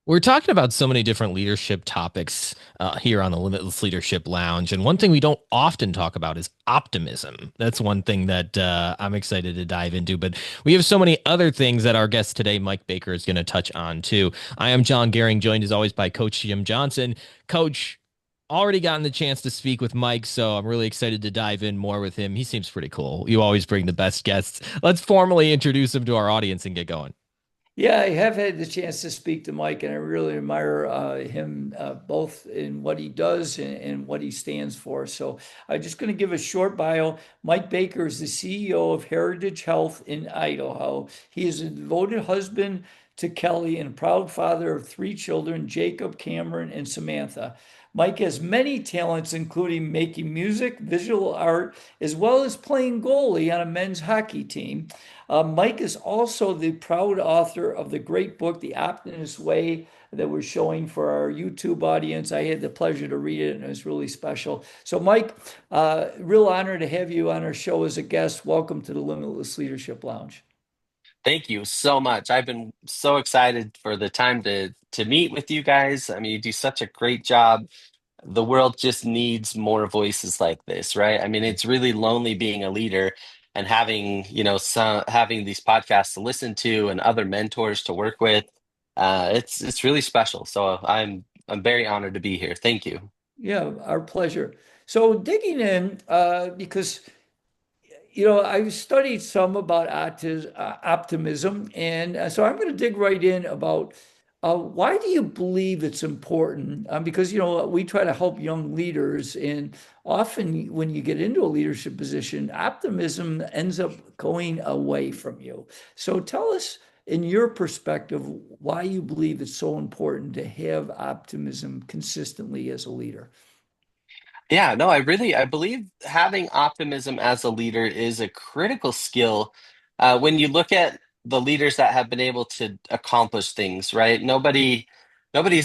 We're talking about so many different leadership topics here on the Limitless Leadership Lounge. And one thing we don't often talk about is optimism. That's one thing that I'm excited to dive into. But we have so many other things that our guest today, Mike Baker, is going to touch on too. I am John Gehring, joined as always by Coach Jim Johnson. Coach, already gotten the chance to speak with Mike, so I'm really excited to dive in more with him. He seems pretty cool. You always bring the best guests. Let's formally introduce him to our audience and get going. Yeah, I have had the chance to speak to Mike, and I really admire him both in what he does and what he stands for. So I'm just going to give a short bio. Mike Baker is the CEO of Heritage Health in Idaho. He is a devoted husband to Kelly and proud father of three children, Jacob, Cameron, and Samantha. Mike has many talents, including making music, visual art, as well as playing goalie on a men's hockey team. Mike is also the proud author of the great book, The Optimist Way, that we're showing for our YouTube audience. I had the pleasure to read it, and it was really special. So, Mike, real honor to have you on our show as a guest. Welcome to the Limitless Leadership Lounge. Thank you so much. I've been so excited for the time to meet with you guys. I mean, you do such a great job. The world just needs more voices like this, right? I mean, it's really lonely being a leader and having, having these podcasts to listen to and other mentors to work with. It's really special. So I'm very honored to be here. Thank you. Yeah, our pleasure. So, digging in, because I've studied some about optimism, and so I'm going to dig right in about why do you believe it's important? Because we try to help young leaders, and often when you get into a leadership position, optimism ends up going away from you. So tell us, in your perspective, why you believe it's so important to have optimism consistently as a leader. Yeah, no, I believe having optimism as a leader is a critical skill. When you look at the leaders that have been able to accomplish things, right? Nobody's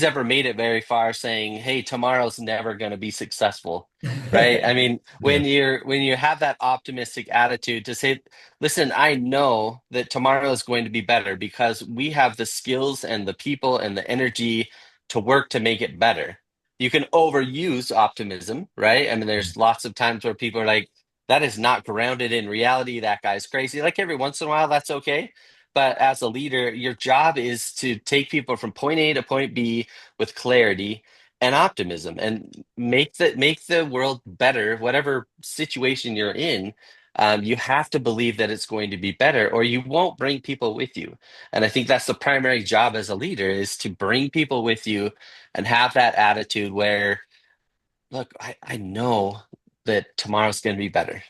ever made it very far saying, "Hey, tomorrow's never going to be successful," right? I mean, Yeah. when you have that optimistic attitude to say, "Listen, I know that tomorrow is going to be better because we have the skills and the people and the energy to work to make it better." You can overuse optimism, right? I mean, there's lots of times where people are like, that is not grounded in reality. That guy's crazy. Like every once in a while, that's okay. But as a leader, your job is to take people from point A to point B with clarity and optimism and make the world better, whatever situation you're in. You have to believe that it's going to be better, or you won't bring people with you. And I think that's the primary job as a leader is to bring people with you and have that attitude where, look, I know that tomorrow's going to be better.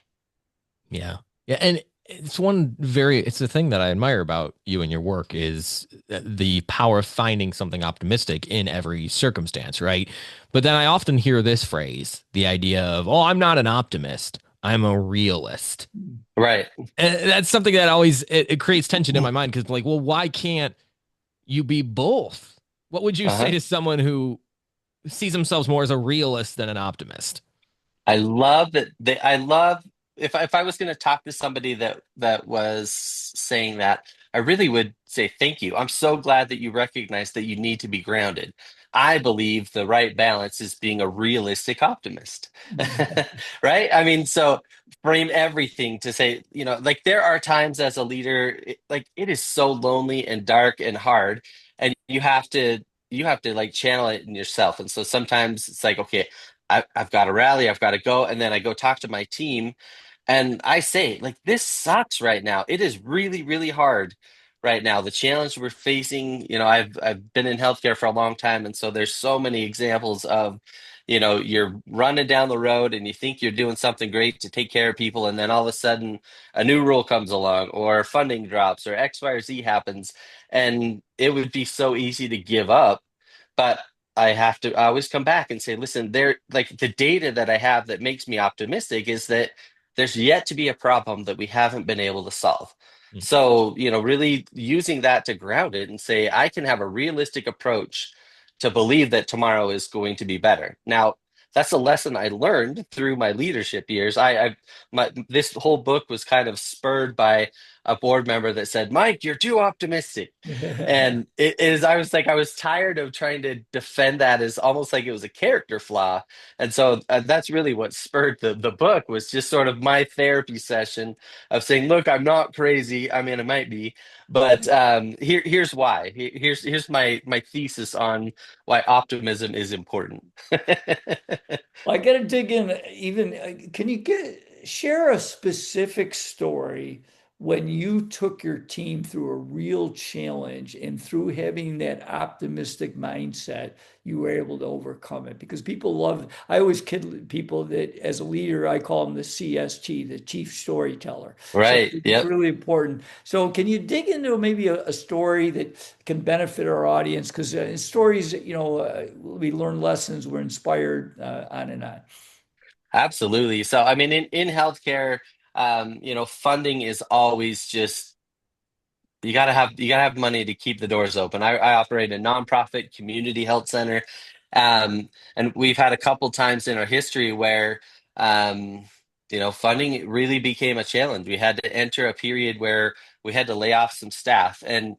Yeah. Yeah. And it's the thing that I admire about you and your work is the power of finding something optimistic in every circumstance, right? But then I often hear this phrase, the idea of, oh, I'm not an optimist, I'm a realist. Right. And that's something that it creates tension in my mind because, like, well, why can't you be both? What would you say Uh-huh. to someone who sees themselves more as a realist than an optimist? I love that I love if I was going to talk to somebody that was saying that, I really would say thank you. I'm so glad that you recognize that you need to be grounded. I believe the right balance is being a realistic optimist. Right? I mean, so frame everything to say, like there are times as a leader, like it is so lonely and dark and hard, and you have to like channel it in yourself. And so sometimes it's like, okay, I've got to rally, I've got to go. And then I go talk to my team and I say, like, this sucks right now. It is really, really hard right now. The challenge we're facing, I've been in healthcare for a long time. And so there's so many examples of, you're running down the road and you think you're doing something great to take care of people. And then all of a sudden a new rule comes along or funding drops or X, Y, or Z happens. And it would be so easy to give up. But I always come back and say, listen, there, like the data that I have that makes me optimistic is that there's yet to be a problem that we haven't been able to solve. So, really using that to ground it and say, I can have a realistic approach to believe that tomorrow is going to be better. Now, that's a lesson I learned through my leadership years. This whole book was kind of spurred by a board member that said, Mike, you're too optimistic. And it is, I was like, I was tired of trying to defend that as almost like it was a character flaw. And so that's really what spurred the book, was just sort of my therapy session of saying, look, I'm not crazy. I mean, I might be, but here's why. Here's my thesis on why optimism is important. Well, I got to dig in even. Can you share a specific story when you took your team through a real challenge and through having that optimistic mindset, you were able to overcome it? Because people love, I always kid people that as a leader, I call them the CST, the chief storyteller. So I Right. think it's Yep. really important. So can you dig into maybe a story that can benefit our audience? Because in stories, we learn lessons, we're inspired, on and on. Absolutely. So, I mean, in healthcare, funding is always just, you gotta have money to keep the doors open. I operate a nonprofit community health center, and we've had a couple times in our history where funding really became a challenge. We had to enter a period where we had to lay off some staff, and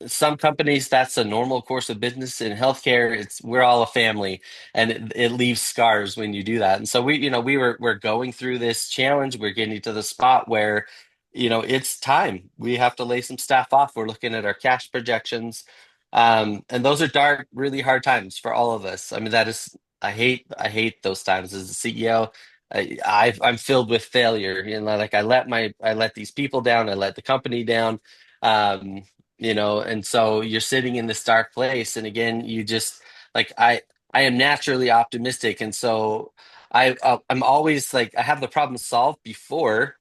some companies that's a normal course of business. In healthcare, it's we're all a family, and it leaves scars when you do that. And so we're going through this challenge. We're getting to the spot where it's time we have to lay some staff off. We're looking at our cash projections, and those are dark, really hard times for all of us. I mean, that is, I hate those times as a CEO. I'm filled with failure. Like I let these people down. I let the company down. Um, and so you're sitting in this dark place, and again, you just, like, I am naturally optimistic, and so I'm always like, I have the problem solved before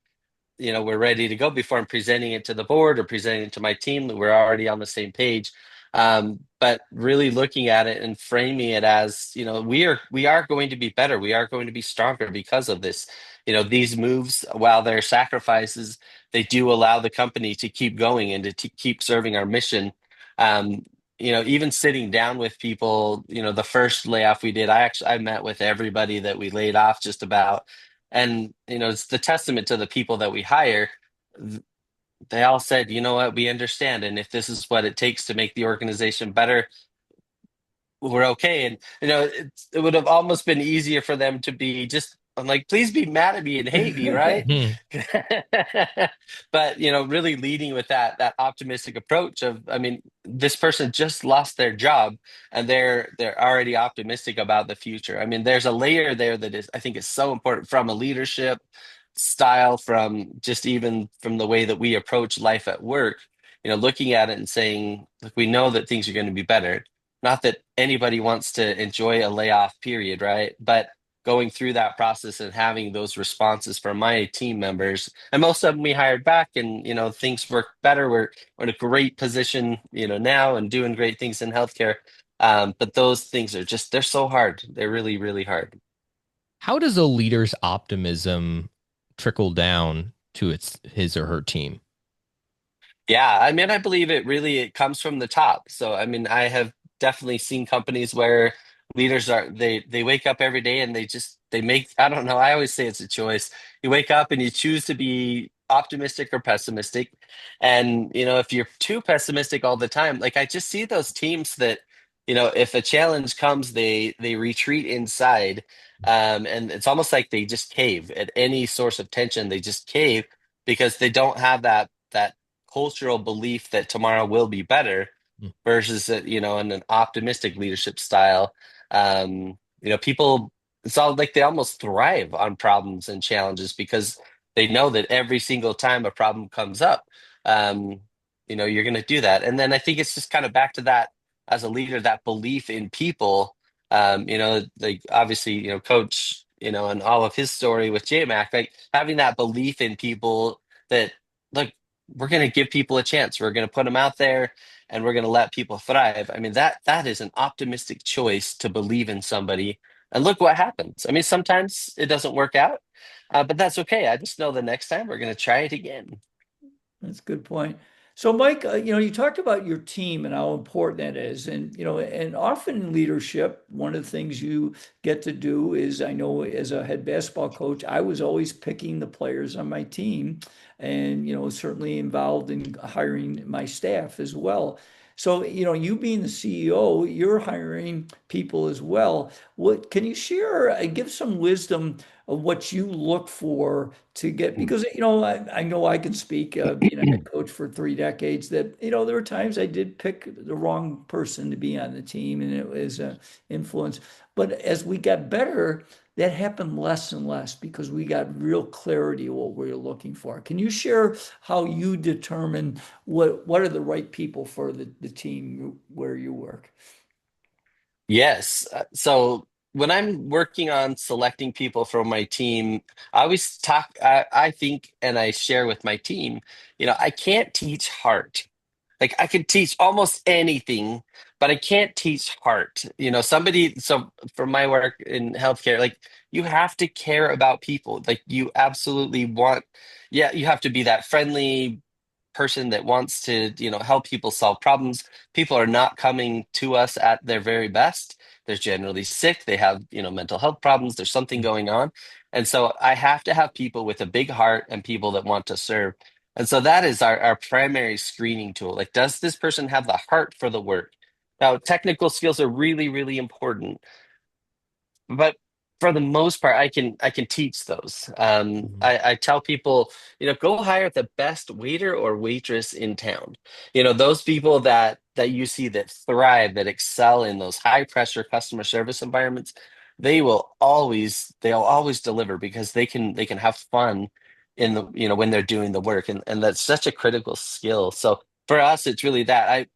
we're ready to go, before I'm presenting it to the board or presenting it to my team, that we're already on the same page. But really looking at it and framing it as, we are going to be better. We are going to be stronger because of this. These moves, while they're sacrifices, they do allow the company to keep going and to keep serving our mission. Even sitting down with people, the first layoff we did, I met with everybody that we laid off just about, and it's the testament to the people that we hire. They all said, you know what, we understand, and if this is what it takes to make the organization better, we're okay. And it would have almost been easier for them to be just, I'm like, please be mad at me and hate me, right? Hmm. But really leading with that optimistic approach of, I mean, this person just lost their job, and they're already optimistic about the future. I mean, there's a layer there that is, I think, is so important, from a leadership style, from just even from the way that we approach life at work. Looking at it and saying, look, we know that things are going to be better. Not that anybody wants to enjoy a layoff period, right? But going through that process and having those responses from my team members, and most of them we hired back, and things work better. We're in a great position, now, and doing great things in healthcare. But those things are just, they're so hard. They're really, really hard. How does a leader's optimism trickle down to his or her team? Yeah, I mean, I believe it comes from the top. So, I mean, I have definitely seen companies where leaders they wake up every day and they make, I don't know, I always say it's a choice. You wake up and you choose to be optimistic or pessimistic. And, if you're too pessimistic all the time, like, I just see those teams that, if a challenge comes, they retreat inside. And it's almost like they just cave at any source of tension. They just cave because they don't have that cultural belief that tomorrow will be better, versus in an optimistic leadership style. People, it's all like they almost thrive on problems and challenges because they know that every single time a problem comes up, um, you're going to do that. And then I think it's just kind of back to that, as a leader, that belief in people. Like, obviously, Coach, and all of his story with JMac, like, having that belief in people that, look, we're going to give people a chance. We're going to put them out there, and we're going to let people thrive. I mean, that is an optimistic choice, to believe in somebody. And look what happens. I mean, sometimes it doesn't work out, but that's okay. I just know the next time we're going to try it again. That's a good point. So, Mike, you talked about your team and how important that is, and and often in leadership, one of the things you get to do is, I know as a head basketball coach, I was always picking the players on my team, and certainly involved in hiring my staff as well. So, you being the CEO, you're hiring people as well. What can you share and give some wisdom of what you look for to get, because I know I can speak, being a head coach for 3 decades, that there were times I did pick the wrong person to be on the team, and it was an influence. But as we got better, that happened less and less because we got real clarity of what we were looking for. Can you share how you determine what are the right people for the team where you work? Yes. So when I'm working on selecting people for my team, I always talk, I think, and I share with my team, I can't teach heart. Like I can teach almost anything, but I can't teach heart. So for my work in healthcare, like you have to care about people. Like you absolutely want, yeah, you have to be that friendly person that wants to, help people solve problems. People are not coming to us at their very best. They're generally sick. They have, mental health problems. There's something going on. And so I have to have people with a big heart and people that want to serve. And so that is our primary screening tool. Like, does this person have the heart for the work? Now, technical skills are really, really important, but for the most part, I can teach those. Mhm. I tell people, go hire the best waiter or waitress in town. Those people that you see that thrive, that excel in those high pressure customer service environments, they'll always deliver because they can have fun in the when they're doing the work, and that's such a critical skill. So for us, it's really that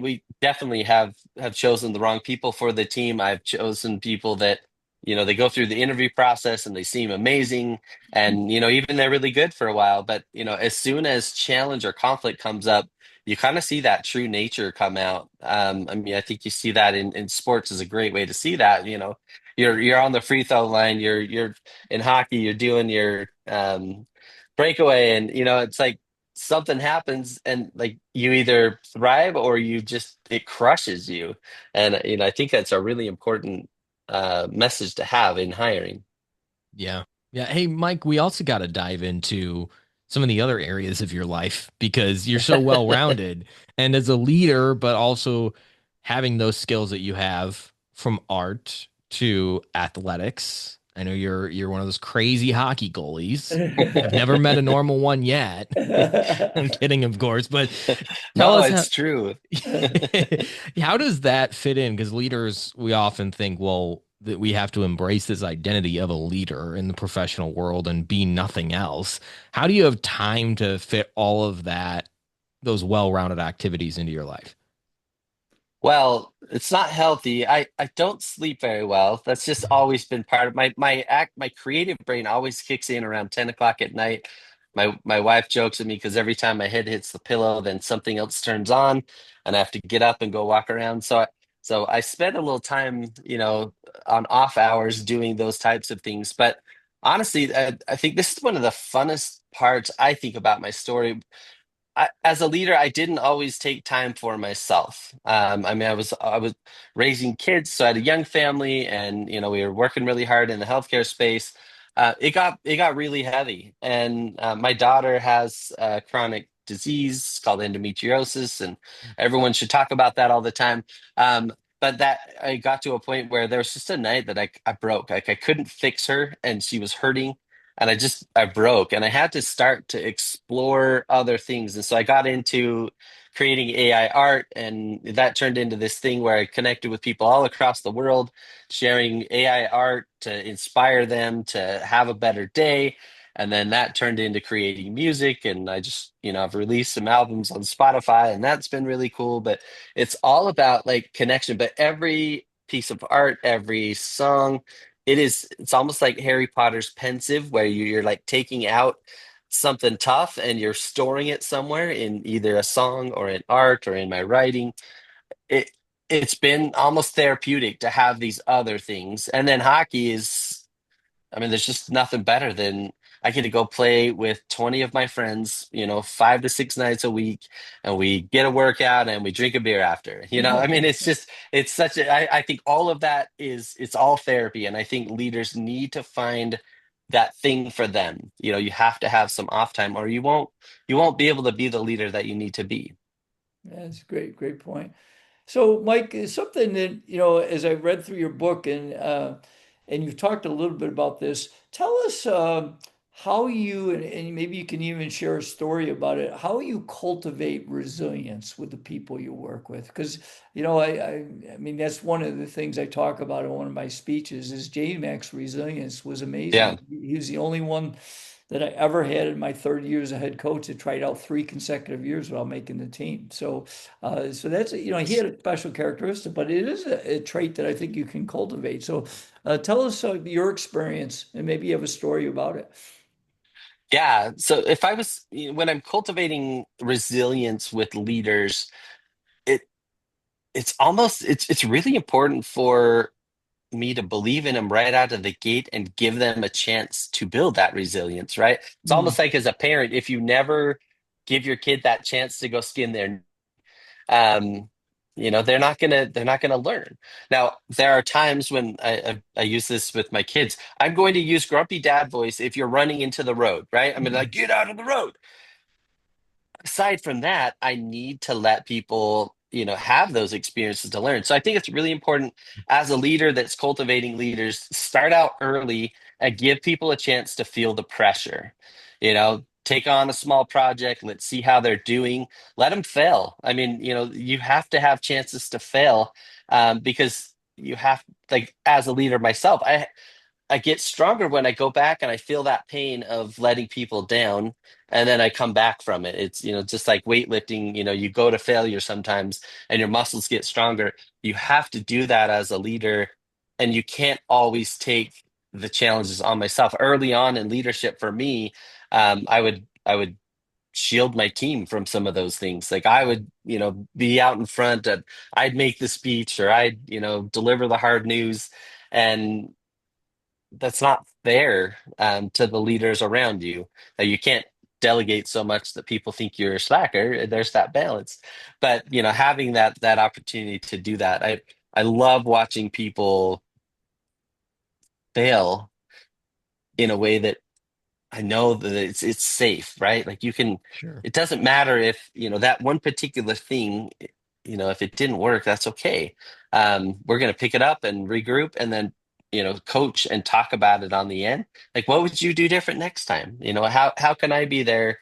we definitely have chosen the wrong people for the team. I've chosen people that they go through the interview process and they seem amazing, and even they're really good for a while, but as soon as challenge or conflict comes up, you kind of see that true nature come out. I mean, I think you see that in sports is a great way to see that. You're on the free throw line, you're in hockey, you're doing your breakaway, and it's like something happens and like you either thrive or it crushes you. And I think that's a really important message to have in hiring. Yeah. Yeah. Hey, Mike, we also got to dive into some of the other areas of your life because you're so well rounded. And as a leader, but also having those skills that you have from art to athletics. I know you're one of those crazy hockey goalies. I've never met a normal one yet. I'm kidding, of course, but tell No, us how it's true. how does that fit in? Because leaders, we often think, well, that we have to embrace this identity of a leader in the professional world and be nothing else. How do you have time to fit all of that, those well-rounded activities into your life? Well, it's not healthy. I don't sleep very well. That's just always been part of my creative brain always kicks in around 10 o'clock at night. My wife jokes at me because every time my head hits the pillow, then something else turns on and I have to get up and go walk around. So I spend a little time, on off hours doing those types of things. But honestly, I think this is one of the funnest parts I think about my story. As a leader, I didn't always take time for myself. I mean, I was raising kids, so I had a young family, and we were working really hard in the healthcare space. It got really heavy, and my daughter has a chronic disease called endometriosis, and everyone should talk about that all the time. But that I got to a point where there was just a night that I broke. Like I couldn't fix her, and she was hurting, and I broke, and I had to start to explore other things. And so I got into creating AI art, and that turned into this thing where I connected with people all across the world, sharing AI art to inspire them to have a better day. And then that turned into creating music, and I've released some albums on Spotify, and that's been really cool. But it's all about like connection. But every piece of art, every song, it's almost like Harry Potter's pensive, where you're like taking out something tough and you're storing it somewhere in either a song or in art or in my writing. it it's been almost therapeutic to have these other things. And then hockey is, I mean, there's just nothing better than I get to go play with 20 of my friends, 5 to 6 nights a week, and we get a workout and we drink a beer after. I mean, it's just, it's such a, I think all of that it's all therapy. And I think leaders need to find that thing for them. You have to have some off time, or you won't be able to be the leader that you need to be. That's a great point. So, Mike, is something that, as I read through your book and you've talked a little bit about this, tell us how you, and maybe you can even share a story about it, how you cultivate resilience with the people you work with. Because, I mean, that's one of the things I talk about in one of my speeches is J-Mac's resilience was Yeah. amazing. He was the only one that I ever had in my 30 years as head coach that tried out 3 consecutive years without making the team. So that's, he had a special characteristic, but it is a trait that I think you can cultivate. So tell us your experience and maybe you have a story about it. Yeah. So if I was, when I'm cultivating resilience with leaders, it it's really important for me to believe in them right out of the gate and give them a chance to build that resilience, right? It's Mm, almost like as a parent, if you never give your kid that chance to go skin their um they're not gonna learn. Now there are times when I use this with my kids. I'm going to use grumpy dad voice if you're running into the road, right? I'm gonna like, mm, get out of the road. Aside from that, I need to let people, have those experiences to learn. So I think it's really important as a leader that's cultivating leaders, start out early and give people a chance to feel the pressure. Take on a small project, let's see how they're doing, let them fail. I mean, you have to have chances to fail, because you have, like, as a leader myself, I get stronger when I go back and I feel that pain of letting people down, and then I come back from it. It's, just like weightlifting, you go to failure sometimes and your muscles get stronger. You have to do that as a leader, and you can't always take the challenges on myself. Early on in leadership for me, I would shield my team from some of those things. Like I would, be out in front and I'd make the speech, or I'd, deliver the hard news. And that's not fair, to the leaders around you. You can't delegate so much that people think you're a slacker. There's that balance, but having that opportunity to do that, I love watching people fail in a way that I know that it's safe, right? Like you can, Sure. it doesn't matter if, that one particular thing, if it didn't work, that's okay. We're going to pick it up and regroup and then, coach and talk about it on the end. Like, what would you do different next time? How can I be there,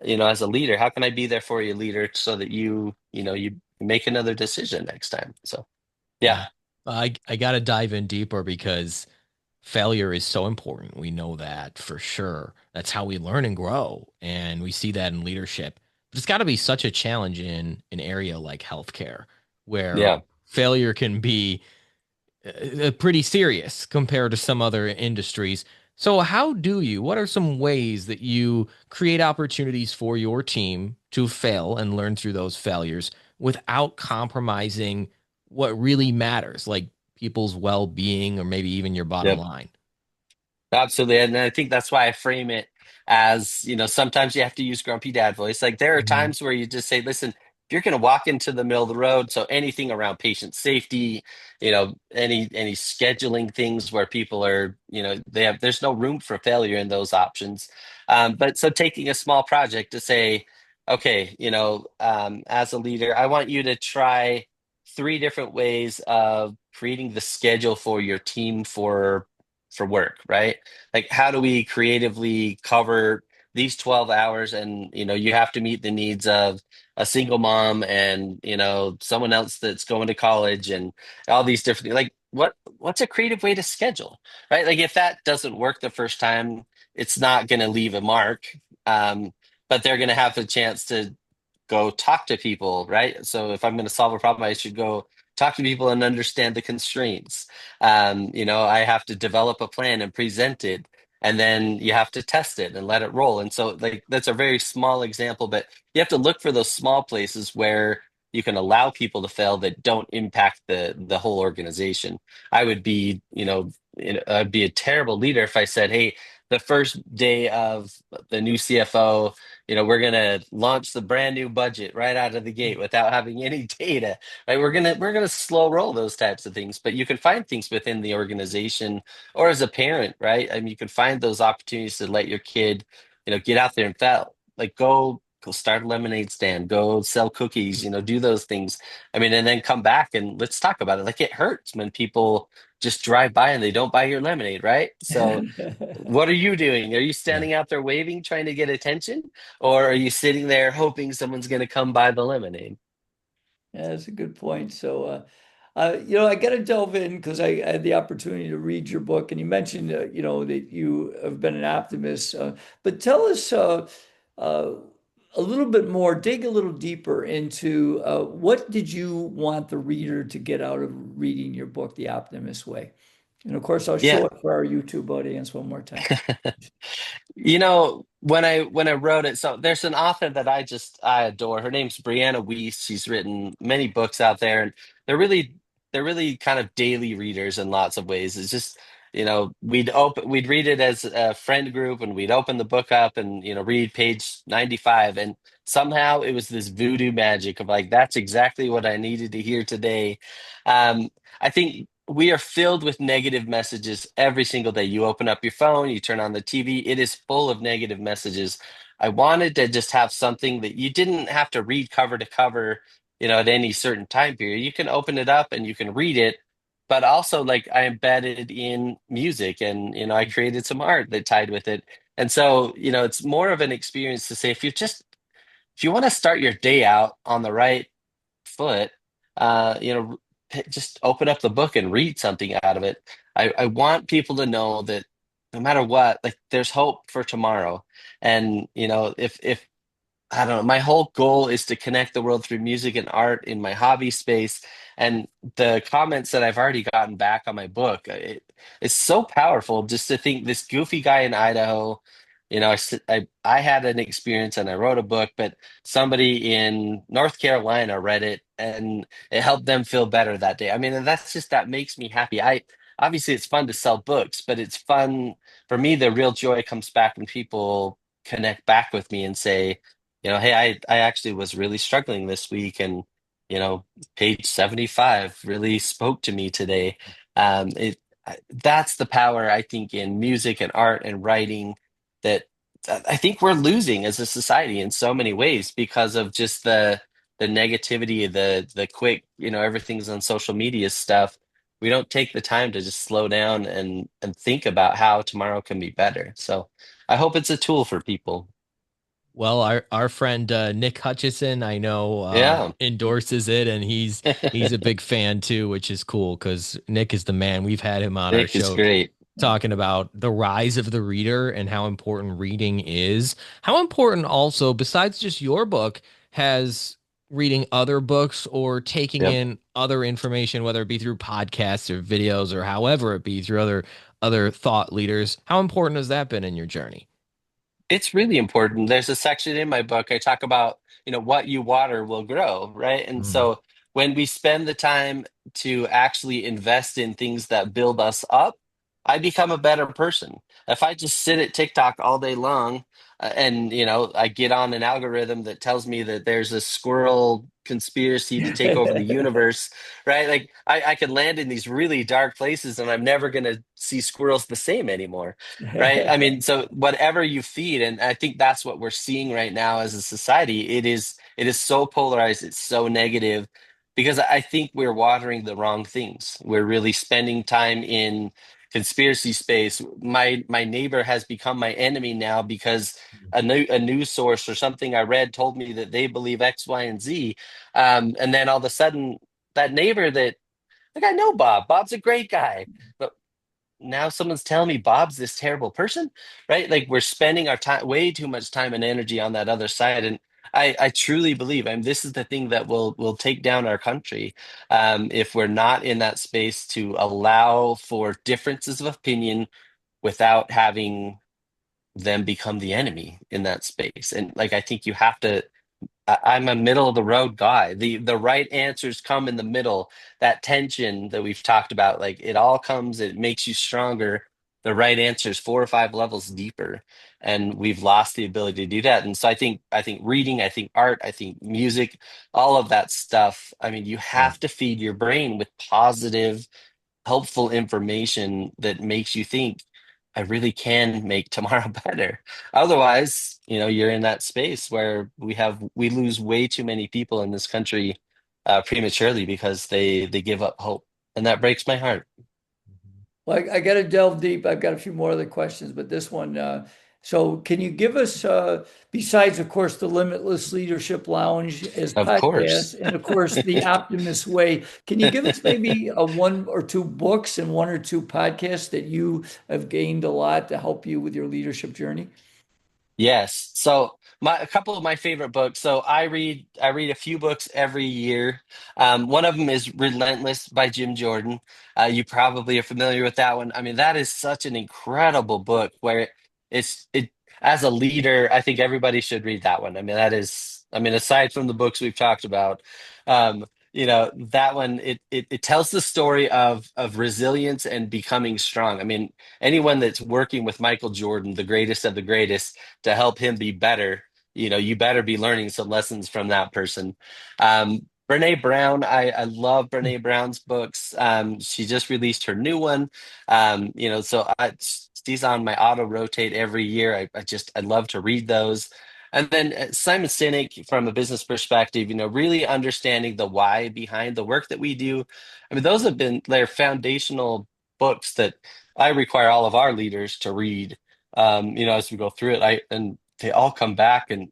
as a leader? How can I be there for you, leader, so that you make another decision next time? So, yeah, Yeah. I got to dive in deeper because failure is so important. We know that for sure. That's how we learn and grow. And we see that in leadership. But it's got to be such a challenge in an area like healthcare where yeah. failure can be pretty serious compared to some other industries. So, what are some ways that you create opportunities for your team to fail and learn through those failures without compromising what really matters, like people's well being or maybe even your bottom Yep. line? Absolutely. And I think that's why I frame it as, sometimes you have to use grumpy dad voice. Like there are Mhm. times where you just say, listen, if you're going to walk into the middle of the road, so anything around patient safety, any scheduling things where people are, there's no room for failure in those options. But so taking a small project to say, okay, as a leader, I want you to try 3 different ways of creating the schedule for your team for work, right? Like, how do we creatively cover these 12 hours? And, you have to meet the needs of a single mom and, someone else that's going to college and all these different, like, what's a creative way to schedule, right? Like, if that doesn't work the first time, it's not going to leave a mark. Um, but they're going to have the chance to go talk to people, right? So if I'm going to solve a problem, I should go talk to people and understand the constraints. I have to develop a plan and present it, and then you have to test it and let it roll. And so, like, that's a very small example, but you have to look for those small places where you can allow people to fail that don't impact the whole organization. I would be, I'd be a terrible leader if I said, "Hey, the first day of the new CFO, we're gonna launch the brand new budget right out of the gate without having any data, right? We're gonna slow roll those types of things, but you can find things within the organization or as a parent, right? I mean, you can find those opportunities to let your kid, get out there and like go start a lemonade stand, go sell cookies, do those things. I mean, and then come back and let's talk about it. Like it hurts when people just drive by and they don't buy your lemonade, right? So what are you doing? Are you Yeah. standing out there waving, trying to get attention? Or are you sitting there hoping someone's going to come buy the lemonade? Yeah, that's a good point. So, I got to delve in because I had the opportunity to read your book, and you mentioned, that you have been an optimist. But tell us uh, a little bit more, dig a little deeper into what did you want the reader to get out of reading your book, The Optimist Way? And of course, I'll show Yeah. it for our YouTube audience one more time. When I wrote it, so there's an author that I adore. Her name's Brianna Weiss. She's written many books out there, and they're really they're really kind of daily readers in lots of ways. It's just, we'd read it as a friend group, and we'd open the book up and read page 95, and somehow it was this voodoo magic of like that's exactly what I needed to hear today. I think we are filled with negative messages every single day. You open up your phone, you turn on the TV, it is full of negative messages. I wanted to just have something that you didn't have to read cover to cover, at any certain time period. You can open it up and you can read it, but also like I embedded in music and, I created some art that tied with it. And so, it's more of an experience to say if you want to start your day out on the right foot, just open up the book and read something out of it. I want people to know that no matter what, like there's hope for tomorrow. And if I don't know. My whole goal is to connect the world through music and art in my hobby space. And the comments that I've already gotten back on my book, it's so powerful just to think this goofy guy in Idaho, I had an experience and I wrote a book, but somebody in North Carolina read it and it helped them feel better that day. I mean, and that makes me happy. Obviously it's fun to sell books, but it's fun for me. The real joy comes back when people connect back with me and say, hey, I actually was really struggling this week, and page 75 really spoke to me today. That's the power I think in music and art and writing that I think we're losing as a society in so many ways because of just the negativity, the quick, everything's on social media stuff. We don't take the time to just slow down and think about how tomorrow can be better. So I hope it's a tool for people. Well, our friend Nick Hutchison, I know, Yeah. endorses it, and he's a big fan too, which is cool because Nick is the man. We've had him on our Nick is show great. talking about the rise of the reader and how important reading is. How important also, besides just your book, has reading other books or taking Yep. in other information, whether it be through podcasts or videos or however it be through other thought leaders. How important has that been in your journey? It's really important. There's a section in my book I talk about, what you water will grow, right? And Mm. so when we spend the time to actually invest in things that build us up, I become a better person. If I just sit at TikTok all day long, and I get on an algorithm that tells me that there's a squirrel conspiracy to take over the universe, right? Like I can land in these really dark places and I'm never going to see squirrels the same anymore, right? I mean, so whatever you feed, and I think that's what we're seeing right now as a society. It is so polarized, it's so negative because I think we're watering the wrong things. We're really spending time in conspiracy space. My neighbor has become my enemy now because a news source or something I read told me that they believe X, Y, and Z. And then all of a sudden, that neighbor that like I know Bob. Bob's a great guy. But now someone's telling me Bob's this terrible person, right? Like we're spending our time, way too much time and energy on that other side. And I truly believe, this is the thing that will take down our country, if we're not in that space to allow for differences of opinion without having them become the enemy in that space. And like I think you have to. I'm a middle of the road guy. The right answers come in the middle. That tension that we've talked about, like it all comes, it makes you stronger. the right answer is 4 or 5 levels deeper, and we've lost the ability to do that. And so I think reading, I think art, I think music, all of that stuff. I mean, you Yeah. have to feed your brain with positive, helpful information that makes you think I really can make tomorrow better. Otherwise, you're in that space where we lose way too many people in this country prematurely because they give up hope, and that breaks my heart. Well, I got to delve deep. I've got a few more other questions, but this one, so can you give us, besides, of course, the Limitless Leadership Lounge as Of podcasts, course. and of course, the Optimist Way, can you give us maybe a one or two books and one or two podcasts that you have gained a lot to help you with your leadership journey? Yes. So a couple of my favorite books. So I read a few books every year. One of them is Relentless by Jim Jordan. You probably are familiar with that one. I mean, that is such an incredible book where it as a leader, I think everybody should read that one. I mean, aside from the books we've talked about, um, that one it tells the story of resilience and becoming strong. I mean, anyone that's working with Michael Jordan, the greatest of the greatest, to help him be better, you better be learning some lessons from that person. Brene Brown, I love Brene Brown's books. She just released her new one. So she's on my auto rotate every year. I love to read those. And then Simon Sinek, from a business perspective, really understanding the why behind the work that we do. I mean, those have been their foundational books that I require all of our leaders to read, as we go through it. And they all come back, and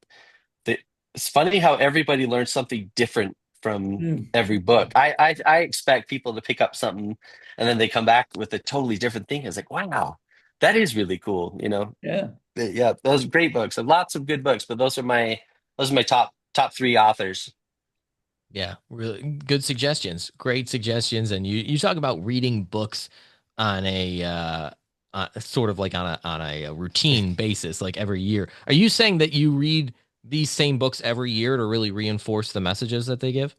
they, it's funny how everybody learns something different from Mm, every book. I expect people to pick up something, and then they come back with a totally different thing. It's like, wow, that is really cool. yeah. Yeah, those are great books. And lots of good books, but those are my top three authors. Yeah, really good suggestions. Great suggestions. And you talk about reading books on a sort of like on a routine basis, like every year. Are you saying that you read these same books every year to really reinforce the messages that they give?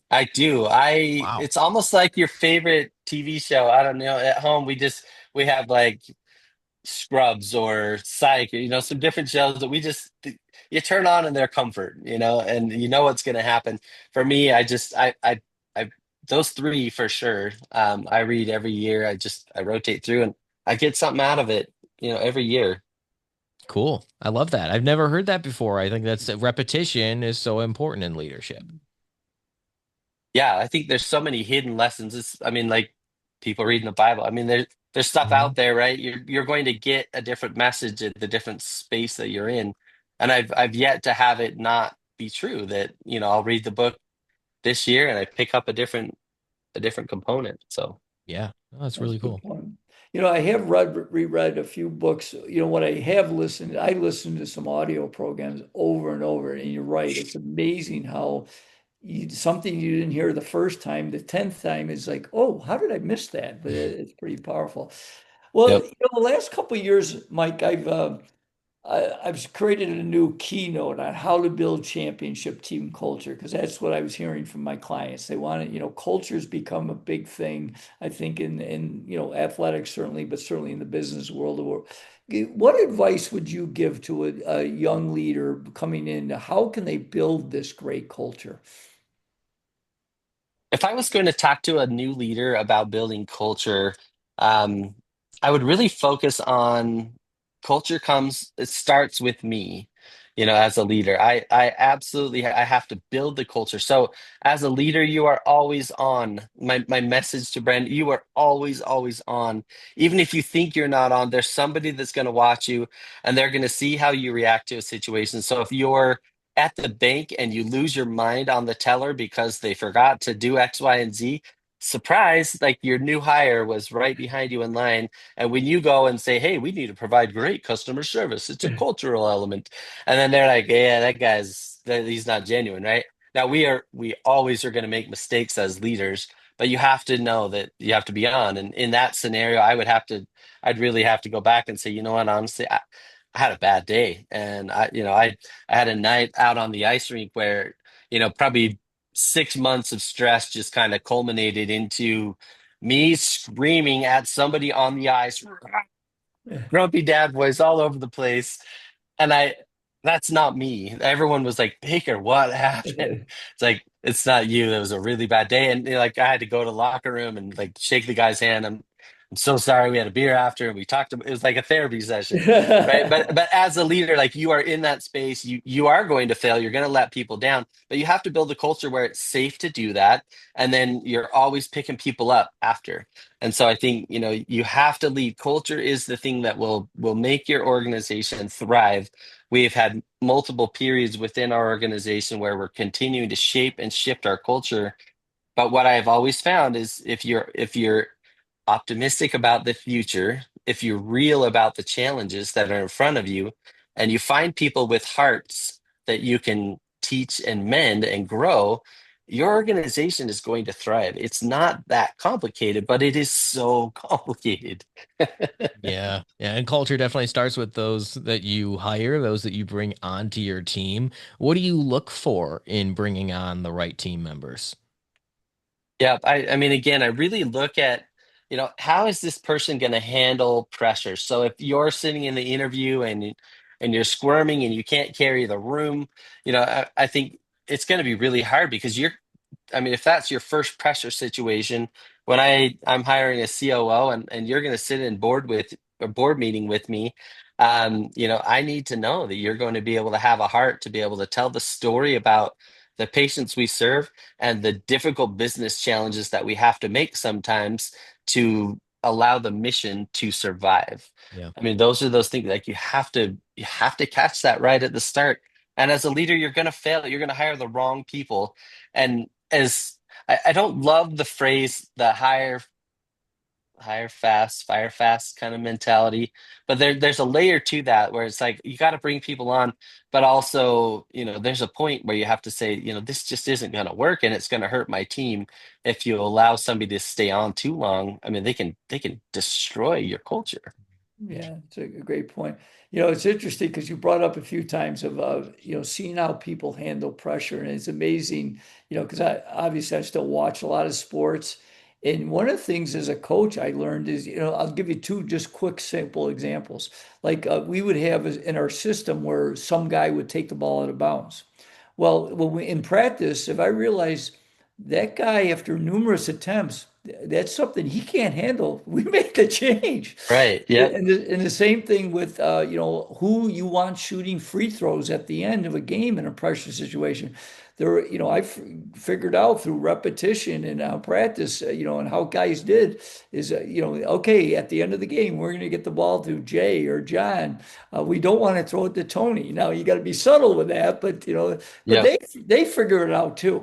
I do. I Wow. It's almost like your favorite TV show. I don't know. At home, we have like Scrubs or Psych, some different shows that you turn on in their comfort, and you know what's going to happen. For me, I those three for sure. I read every year. I rotate through, and I get something out of it, every year. Cool. I love that. I've never heard that before. I think that's repetition is so important in leadership. Yeah, I think there's so many hidden lessons. I mean, like people reading the Bible. I mean, there's stuff Mhm. out there, right? You're going to get a different message at the different space that you're in, and I've yet to have it not be true that I'll read the book this year and I pick up a different component. So Yeah. Oh, that's That's really a good cool. point. I have reread a few books. What I have listened, I listened to some audio programs over and over, and you're right. It's amazing how something you didn't hear the first time, the 10th time is like, oh, how did I miss that? But it's pretty powerful. Well, yep. the last couple of years, Mike, I've created a new keynote on how to build championship team culture because that's what I was hearing from my clients. They wanted, culture's become a big thing, I think, in athletics certainly, but certainly in the business world. What advice would you give to a young leader coming in? How can they build this great culture? If I was going to talk to a new leader about building culture, um, I would really focus on it starts with me, as a leader. I absolutely, I have to build the culture. So as a leader, you are always on. My message to Brand, you are always, always on. Even if you think you're not on, there's somebody that's going to watch you, and they're going to see how you react to a situation. So if you're at the bank and you lose your mind on the teller because they forgot to do X, Y, and Z, surprise, like your new hire was right behind you in line. And when you go and say, hey, we need to provide great customer service, it's a cultural element. And then they're like, yeah, he's not genuine, right? Now we always are going to make mistakes as leaders, but you have to know that you have to be on. And in that scenario, I'd really have to go back and say, you know what, honestly, I had a bad day. And I had a night out on the ice rink where, probably 6 months of stress just kind of culminated into me screaming at somebody on the ice, grumpy dad voice all over the place. And that's not me. Everyone was like, Baker, what happened? It's like, it's not you. It was a really bad day. And like, I had to go to the locker room and like shake the guy's hand. I'm so sorry. We had a beer after and we talked about, it was like a therapy session, right? But as a leader, like you are in that space, you are going to fail. You're going to let people down, but you have to build a culture where it's safe to do that. And then you're always picking people up after. And so I think, you have to lead. Culture is the thing that will make your organization thrive. We've had multiple periods within our organization where we're continuing to shape and shift our culture. But what I've always found is if you're optimistic about the future, if you're real about the challenges that are in front of you, and you find people with hearts that you can teach and mend and grow, your organization is going to thrive. It's not that complicated, but it is so complicated. Yeah. Yeah. And culture definitely starts with those that you hire, those that you bring onto your team. What do you look for in bringing on the right team members? Yeah, I mean, again, I really look at, how is this person going to handle pressure? So if you're sitting in the interview and you're squirming and you can't carry the room, I think it's going to be really hard because I mean, if that's your first pressure situation, when I'm hiring a COO and you're going to sit in a board meeting with me, I need to know that you're going to be able to have a heart to be able to tell the story about the patients we serve and the difficult business challenges that we have to make sometimes to allow the mission to survive. Yeah. I mean, those are those things like you have to catch that right at the start. And as a leader, you're going to fail. You're going to hire the wrong people. And as I don't love the phrase the hire fast, fire fast kind of mentality, but there's a layer to that where it's like you got to bring people on, but also, there's a point where you have to say, this just isn't going to work and it's going to hurt my team if you allow somebody to stay on too long. I mean, they can destroy your culture. Yeah, it's a great point. It's interesting because you brought up a few times of seeing how people handle pressure, and it's amazing. Because I still watch a lot of sports, and one of the things as a coach I learned is I'll give you two just quick simple examples. Like we would have in our system where some guy would take the ball out of bounds. Well, in practice, if I realize that guy after numerous attempts, that's something he can't handle, we make the change. Right. Yep. And the same thing with who you want shooting free throws at the end of a game in a pressure situation. I figured out through repetition and practice, and how guys did is, okay, at the end of the game, we're going to get the ball to Jay or John. We don't want to throw it to Tony. Now you got to be subtle with that, but but Yep. they figure it out too,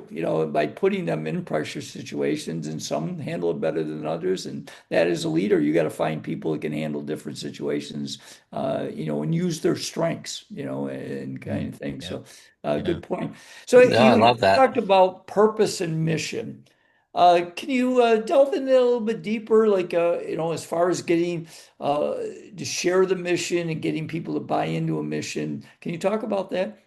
by putting them in pressure situations, and some handle it better than others. And that as a leader, you got to find people that can handle different situations, and use their strengths, and kind Mm. of thing. Yeah. So, Yeah. good point. So No, I you love that. talked about purpose and mission. Can you delve into that a little bit deeper, like as far as getting to share the mission and getting people to buy into a mission? Can you talk about that?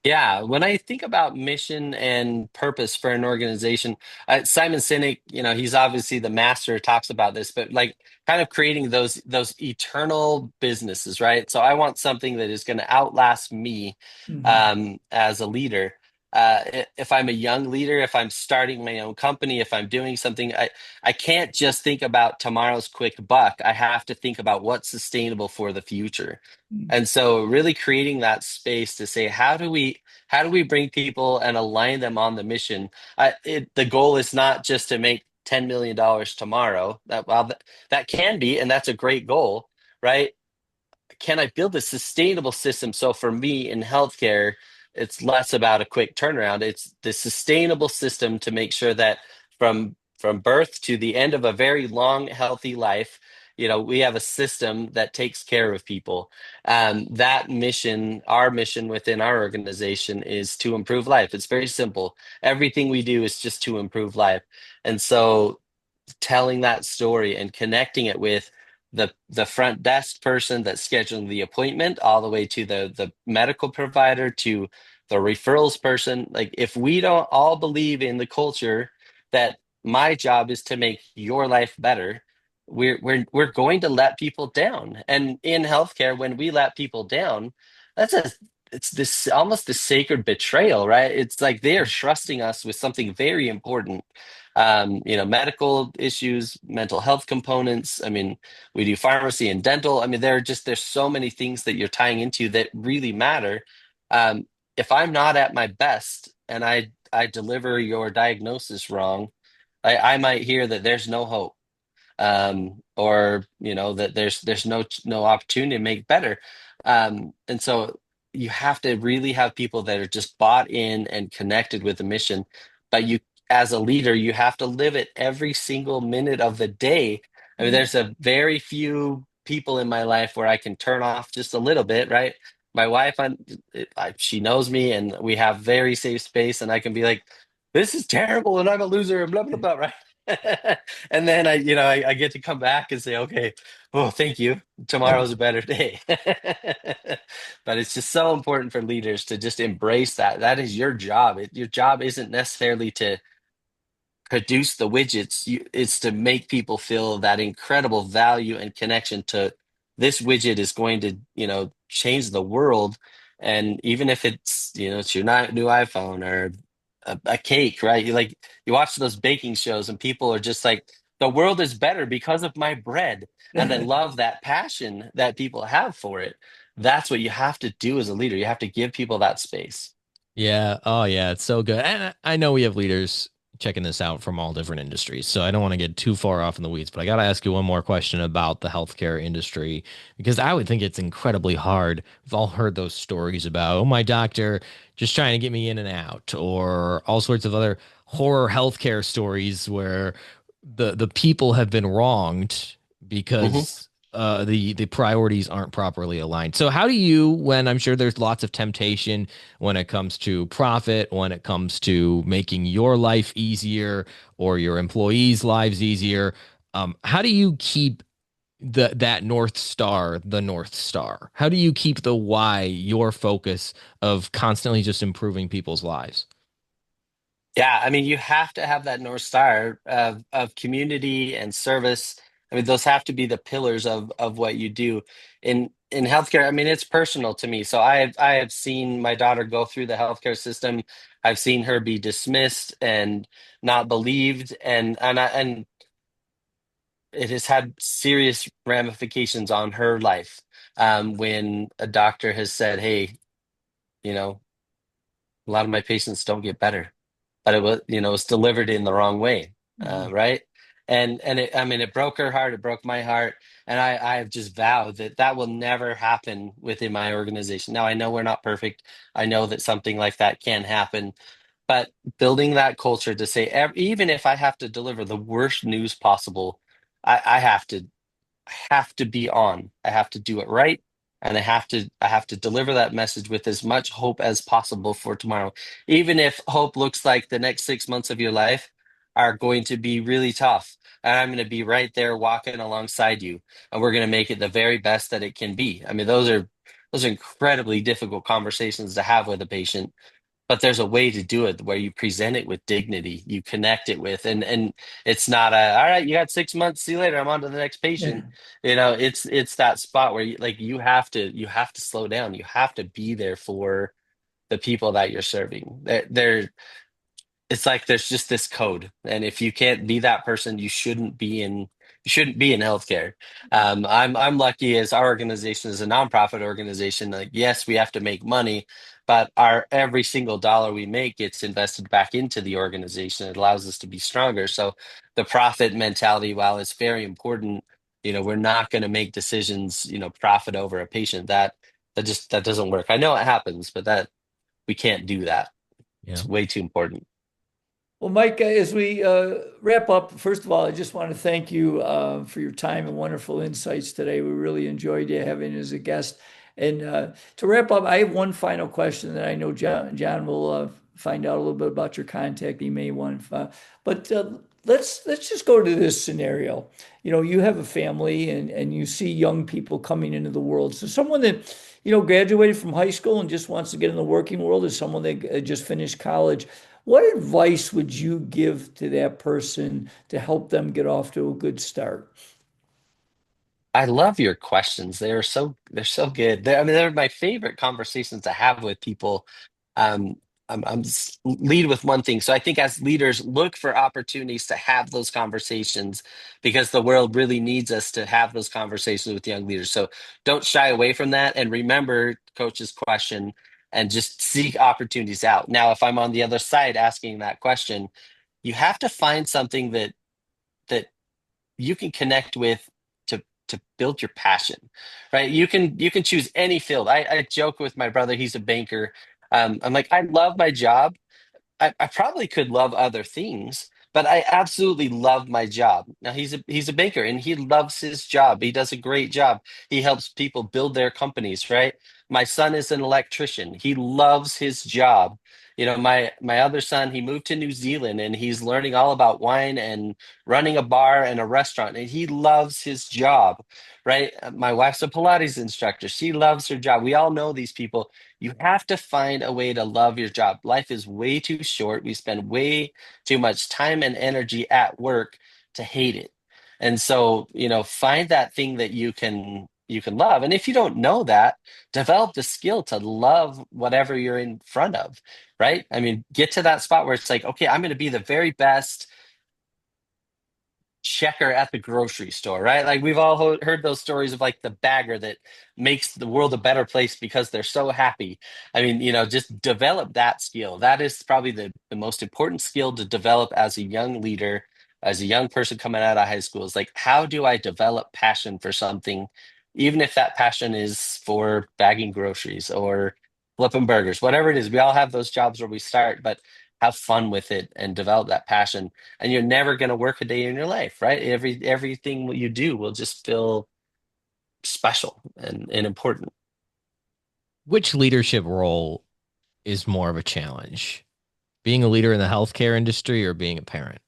Yeah, when I think about mission and purpose for an organization, Simon Sinek, he's obviously the master, talks about this, but like kind of creating those eternal businesses, right? So I want something that is going to outlast me Hmm. as a leader. If I'm a young leader, if I'm starting my own company, if I'm doing something, I can't just think about tomorrow's quick buck. I have to think about what's sustainable for the future. And so really creating that space to say, how do we bring people and align them on the mission? The goal is not just to make $10 million tomorrow. That can be, and that's a great goal, right? Can I build a sustainable system? So for me in healthcare, it's less about a quick turnaround. It's the sustainable system to make sure that from birth to the end of a very long, healthy life, we have a system that takes care of people. That mission, our mission within our organization is to improve life. It's very simple. Everything we do is just to improve life. And so telling that story and connecting it with the front desk person that's scheduling the appointment all the way to the medical provider to the referrals person, like if we don't all believe in the culture that my job is to make your life better, we're going to let people down. And in healthcare, when we let people down, that's a it's this almost the sacred betrayal, right? It's like they are trusting us with something very important. Medical issues, mental health components. I mean, we do pharmacy and dental. I mean, there's so many things that you're tying into that really matter. If I'm not at my best and I deliver your diagnosis wrong, I might hear that there's no hope, or that there's no opportunity to make better. And so you have to really have people that are just bought in and connected with the mission. But you, as a leader, you have to live it every single minute of the day. I mean, there's a very few people in my life where I can turn off just a little bit, right? My wife, she knows me, and we have very safe space, and I can be like, "This is terrible, and I'm a loser," and blah blah blah, right? And then I get to come back and say, okay, oh, thank you. Tomorrow's a better day. But it's just so important for leaders to just embrace that. That is your job. Your job isn't necessarily to produce the widgets. It's to make people feel that incredible value and connection to this widget is going to, change the world. And even if it's your new iPhone or a cake, right? You watch those baking shows and people are just like, the world is better because of my bread. And I love that passion that people have for it. That's what you have to do as a leader. You have to give people that space. Yeah. Oh, yeah. It's so good. And I know we have leaders checking this out from all different industries. So I don't want to get too far off in the weeds, but I got to ask you one more question about the healthcare industry because I would think it's incredibly hard. We've all heard those stories about, oh, my doctor just trying to get me in and out, or all sorts of other horror healthcare stories where the people have been wronged Mhm. because the priorities aren't properly aligned. So how do you, when I'm sure there's lots of temptation when it comes to profit, when it comes to making your life easier or your employees' lives easier, how do you keep that North Star the North Star? How do you keep the why your focus of constantly just improving people's lives? Yeah, I mean, you have to have that North Star of community and service. I mean, those have to be the pillars of what you do in healthcare. I mean, it's personal to me. So I have seen my daughter go through the healthcare system. I've seen her be dismissed and not believed, and it has had serious ramifications on her life. When a doctor has said, "Hey, you know, a lot of my patients don't get better." But it was delivered in the wrong way, right? I mean, it broke her heart, it broke my heart, and I have just vowed that that will never happen within my organization. Now I know we're not perfect. I know that something like that can happen, but building that culture to say, even if I have to deliver the worst news possible, I have to be on. I have to do it right, and I have to deliver that message with as much hope as possible for tomorrow. Even if hope looks like the next 6 months of your life are going to be really tough, and I'm going to be right there walking alongside you, and we're going to make it the very best that it can be. I mean, those are incredibly difficult conversations to have with a patient, but there's a way to do it where you present it with dignity, you connect it with, and it's not all right, you got 6 months, see you later, I'm on to the next patient. Yeah. It's that spot where you have to slow down, you have to be there for the people that you're serving. It's like there's just this code, and if you can't be that person, you shouldn't be in healthcare. I'm lucky, as our organization is a nonprofit organization. Like, yes, we have to make money, but our every single dollar we make gets invested back into the organization. It allows us to be stronger. So the profit mentality, while it's very important, we're not going to make decisions, profit over a patient. That doesn't work. I know it happens, but that we can't do that. Yeah. It's way too important. Well, Mike, as we wrap up, first of all, I just want to thank you for your time and wonderful insights today. We really enjoyed you having you as a guest. And to wrap up, I have one final question that I know John will find out a little bit about your contact. He may want, but let's just go to this scenario. You have a family and you see young people coming into the world. So someone that graduated from high school and just wants to get in the working world, is someone that just finished college. What advice would you give to that person to help them get off to a good start? I love your questions. They're so good. I mean, they're my favorite conversations to have with people. Um, lead with one thing. So I think as leaders, look for opportunities to have those conversations because the world really needs us to have those conversations with young leaders. So don't shy away from that, and remember Coach's question and just seek opportunities out. Now, if I'm on the other side asking that question, you have to find something that you can connect with to build your passion, right? You can choose any field. I joke with my brother, he's a banker. I'm like, I love my job. I probably could love other things, but I absolutely love my job. Now he's a banker and he loves his job. He does a great job. He helps people build their companies, right? My son is an electrician. He loves his job. My other son, he moved to New Zealand and he's learning all about wine and running a bar and a restaurant, and he loves his job, right? My wife's a Pilates instructor. She loves her job. We all know these people. You have to find a way to love your job. Life is way too short. We spend way too much time and energy at work to hate it. And so, find that thing that you can love. And if you don't know that, develop the skill to love whatever you're in front of, right? I mean, get to that spot where it's like, okay, I'm going to be the very best checker at the grocery store, right? Like we've all heard those stories of like the bagger that makes the world a better place because they're so happy. I mean, just develop that skill. That is probably the most important skill to develop as a young leader, as a young person coming out of high school is like, how do I develop passion for something, even if that passion is for bagging groceries or flipping burgers, whatever it is. We all have those jobs where we start, but have fun with it and develop that passion, and you're never going to work a day in your life, right? Everything you do will just feel special and important. Which leadership role is more of a challenge? Being a leader in the healthcare industry or being a parent?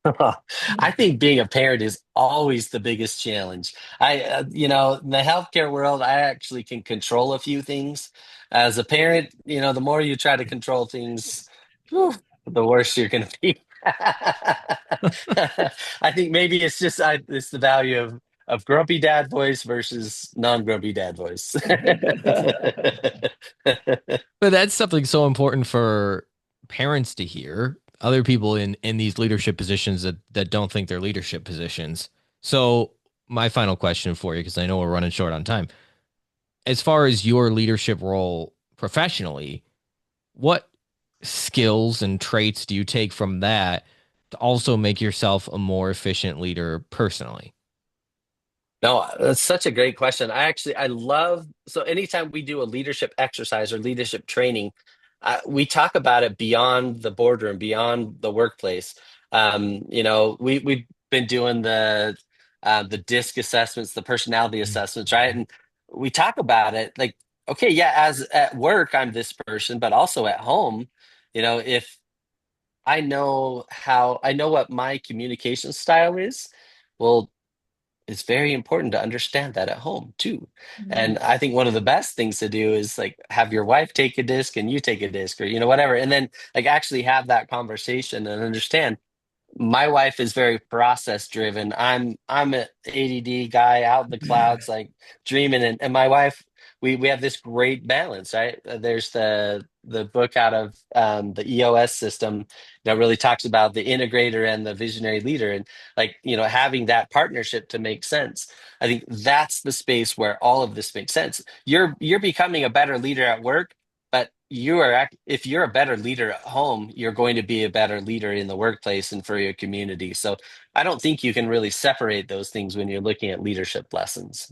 I think being a parent is always the biggest challenge. In the healthcare world, I actually can control a few things. As a parent, the more you try to control things, whew, the worse you're going to be. I think maybe it's the value of grumpy dad voice versus non-grumpy dad voice. But that's something so important for parents to hear, other people in these leadership positions that don't think they're leadership positions. So, my final question for you, because I know we're running short on time. As far as your leadership role professionally, what skills and traits do you take from that to also make yourself a more efficient leader personally? No, that's such a great question. I love, so anytime we do a leadership exercise or leadership training, we talk about it beyond the boardroom, beyond the workplace. We've been doing the DISC assessments, the personality assessments, right? And we talk about it like, okay, yeah, as at work, I'm this person, but also at home, if I know what my communication style is, well, it's very important to understand that at home too. And I think one of the best things to do is like have your wife take a disc and you take a disc or whatever, and then like actually have that conversation and understand my wife is very process driven. I'm an ADD guy out in the clouds, like dreaming, and my wife, we have this great balance, right? There's the book out of the EOS system that really talks about the integrator and the visionary leader, and like having that partnership to make sense. I think that's the space where all of this makes sense. You're becoming a better leader at work, but if you're a better leader at home, you're going to be a better leader in the workplace and for your community. So I don't think you can really separate those things when you're looking at leadership lessons.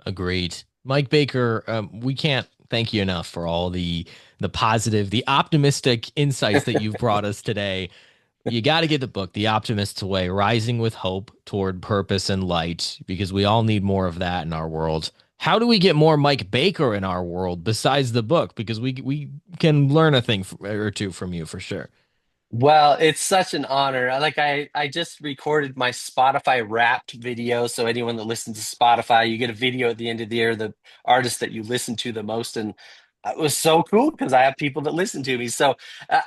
Agreed. Mike Baker, we can't thank you enough for all the positive, the optimistic insights that you've brought us today. You got to get the book, The Optimist's Way, Rising with Hope Toward Purpose and Light, because we all need more of that in our world. How do we get more Mike Baker in our world besides the book? Because we can learn a thing or two from you for sure. Well, it's such an honor. I just recorded my Spotify Wrapped video. So anyone that listens to Spotify, you get a video at the end of the year, the artist that you listen to the most. And it was so cool because I have people that listen to me. So uh,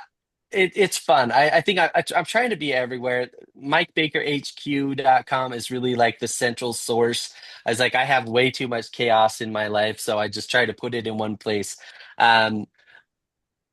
it's fun. I think I'm trying to be everywhere. MikeBakerHQ.com is really like the central source. I was like, I have way too much chaos in my life, so I just try to put it in one place. Um,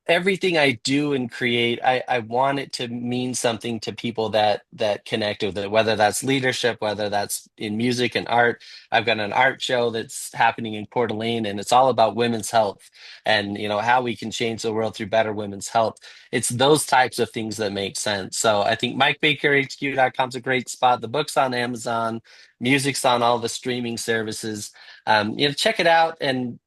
Everything I do and create, I want it to mean something to people that connect with it, whether that's leadership, whether that's in music and art. I've got an art show that's happening in Coeur d'Alene, and it's all about women's health and how we can change the world through better women's health. It's those types of things that make sense. So I think MikeBakerHQ.com is a great spot. The book's on Amazon, music's on all the streaming services. Check it out and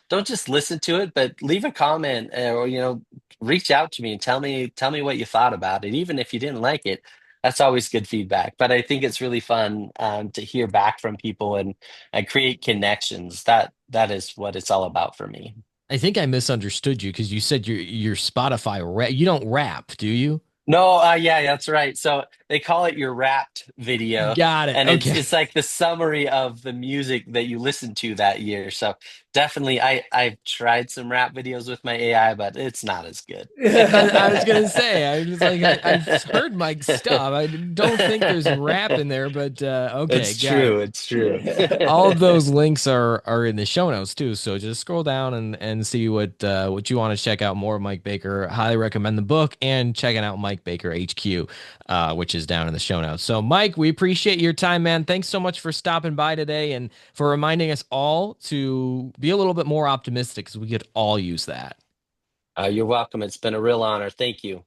don't just listen to it, but leave a comment or reach out to me and tell me what you thought about it. Even if you didn't like it, that's always good feedback. But I think it's really fun to hear back from people and create connections. That is what it's all about for me. I think I misunderstood you because you said your Spotify rap. You don't rap, do you? No, yeah, that's right. So they call it your wrapped video, Got it. and it's Okay. it's like the summary of the music that you listened to that year. So definitely, I've tried some rap videos with my AI, but it's not as good. I was gonna say, I was like, I've heard Mike's stuff. I don't think there's rap in there, but okay, It's got it. true. It's true. All of those links are in the show notes too. So just scroll down and see what you want to check out more of Mike Baker. Highly recommend the book and checking out Mike Baker HQ, which is down in the show notes. So Mike, we appreciate your time, man. Thanks so much for stopping by today and for reminding us all to be a little bit more optimistic because we could all use that. You're welcome. It's been a real honor. Thank you.